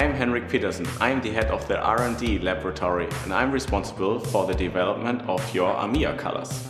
I'm Henrik Petersen. I'm the head of the R&D laboratory and I'm responsible for the development of your amiea colors.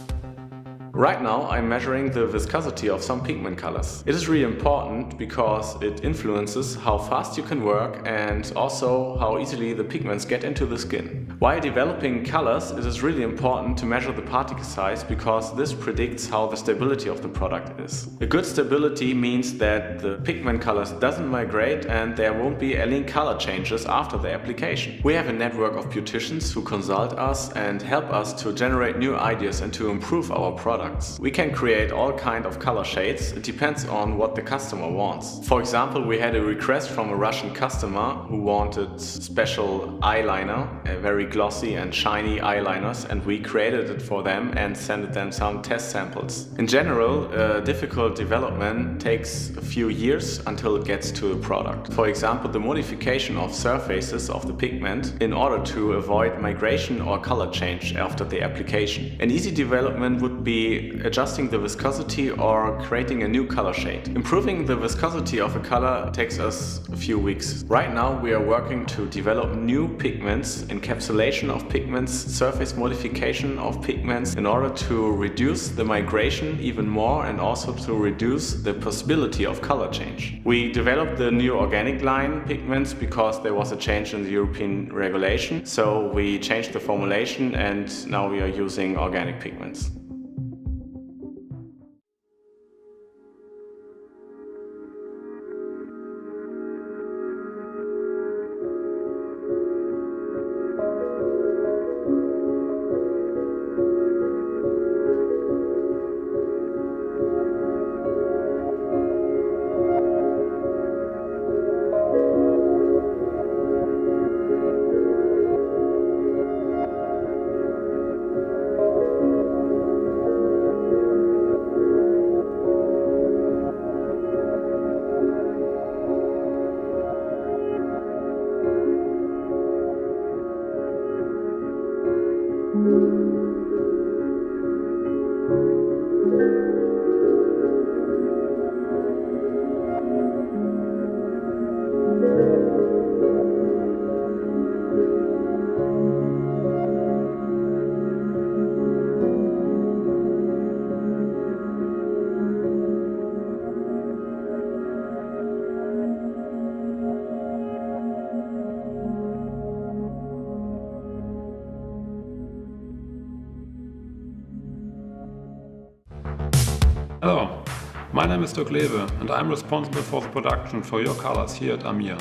Right now I'm measuring the viscosity of some pigment colors. It is really important because it influences how fast you can work and also how easily the pigments get into the skin. While developing colors, it is really important to measure the particle size because this predicts how the stability of the product is. A good stability means that the pigment colors doesn't migrate and there won't be any color changes after the application. We have a network of beauticians who consult us and help us to generate new ideas and to improve our product. We can create all kinds of color shades. It depends on what the customer wants. For example, we had a request from a Russian customer who wanted special eyeliner, a very glossy and shiny eyeliners, and we created it for them and sent them some test samples. In general, difficult development takes a few years until it gets to a product. For example, the modification of surfaces of the pigment in order to avoid migration or color change after the application. An easy development would be adjusting the viscosity or creating a new color shade. Improving the viscosity of a color takes us a few weeks. Right now we are working to develop new pigments, encapsulation of pigments, surface modification of pigments in order to reduce the migration even more and also to reduce the possibility of color change. We developed the new organic line pigments because there was a change in the European regulation, so we changed the formulation and now we are using organic pigments. Hello, my name is Dirk Lewe and I'm responsible for the production for your colors here at amiea.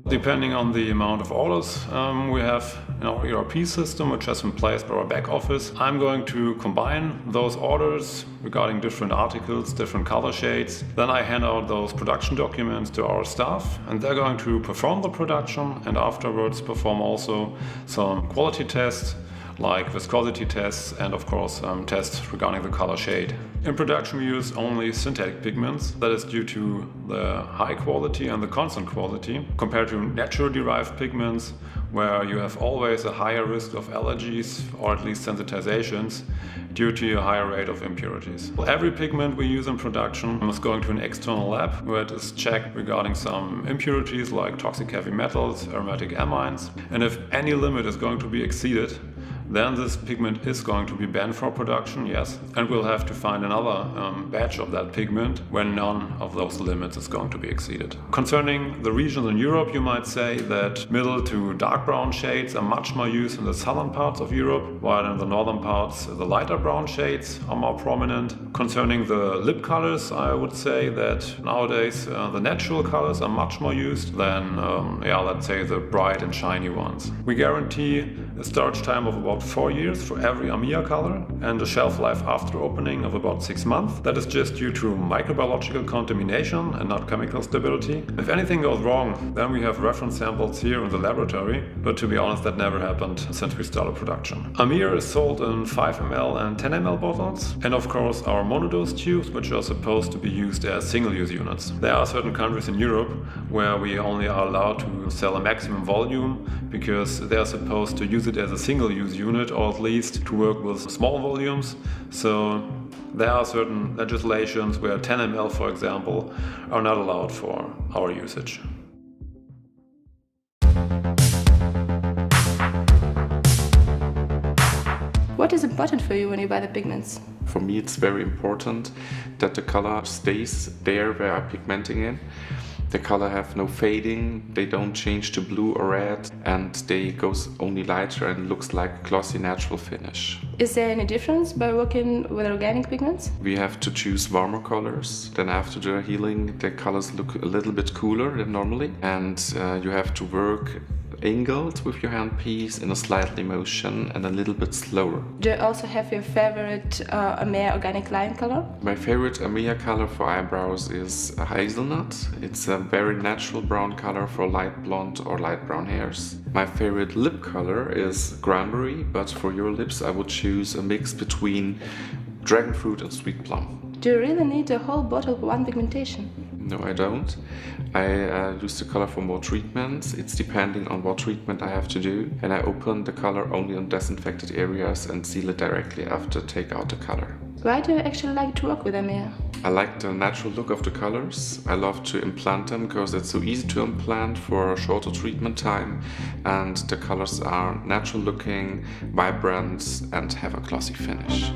Depending on the amount of orders we have in our ERP system, which has been placed by our back office, I'm going to combine those orders regarding different articles, different color shades. Then I hand out those production documents to our staff and they're going to perform the production and afterwards perform also some quality tests like viscosity tests and of course tests regarding the color shade. In production we use only synthetic pigments. That is due to the high quality and the constant quality compared to natural derived pigments where you have always a higher risk of allergies or at least sensitizations due to a higher rate of impurities. Every pigment we use in production is going to an external lab where it is checked regarding some impurities like toxic heavy metals, aromatic amines, and if any limit is going to be exceeded, then this pigment is going to be banned for production, yes, and we'll have to find another batch of that pigment when none of those limits is going to be exceeded. Concerning the regions in Europe, you might say that middle to dark brown shades are much more used in the southern parts of Europe, while in the northern parts the lighter brown shades are more prominent. Concerning the lip colors, I would say that nowadays the natural colors are much more used than, let's say, the bright and shiny ones. We guarantee a storage time of about 4 years for every amiea color and a shelf life after opening of about 6 months. That is just due to microbiological contamination and not chemical stability. If anything goes wrong, then we have reference samples here in the laboratory, but to be honest that never happened since we started production. Amiea is sold in 5 ml and 10 ml bottles and of course our monodose tubes, which are supposed to be used as single-use units. There are certain countries in Europe where we only are allowed to sell a maximum volume because they are supposed to use it as a single-use unit or at least to work with small volumes. So there are certain legislations where 10 ml, for example, are not allowed for our usage. What is important for you when you buy the pigments? For me, it's very important that the color stays there where I'm pigmenting in. The color have no fading, they don't change to blue or red, and they goes only lighter and looks like a glossy natural finish. Is there any difference by working with organic pigments? We have to choose warmer colors. Then after the healing, the colors look a little bit cooler than normally, and you have to work angled with your handpiece in a slightly motion and a little bit slower. Do you also have your favorite amiea organic line color? My favorite amiea color for eyebrows is a hazelnut. It's a very natural brown color for light blonde or light brown hairs. My favorite lip color is cranberry, but for your lips I would choose a mix between dragon fruit and sweet plum. Do you really need a whole bottle of one pigmentation? No, I don't. I use the color for more treatments. It's depending on what treatment I have to do, and I open the color only on disinfected areas and seal it directly after take out the color. Why do you actually like to work with amiea? I like the natural look of the colors. I love to implant them because it's so easy to implant for a shorter treatment time, and the colors are natural looking, vibrant, and have a glossy finish.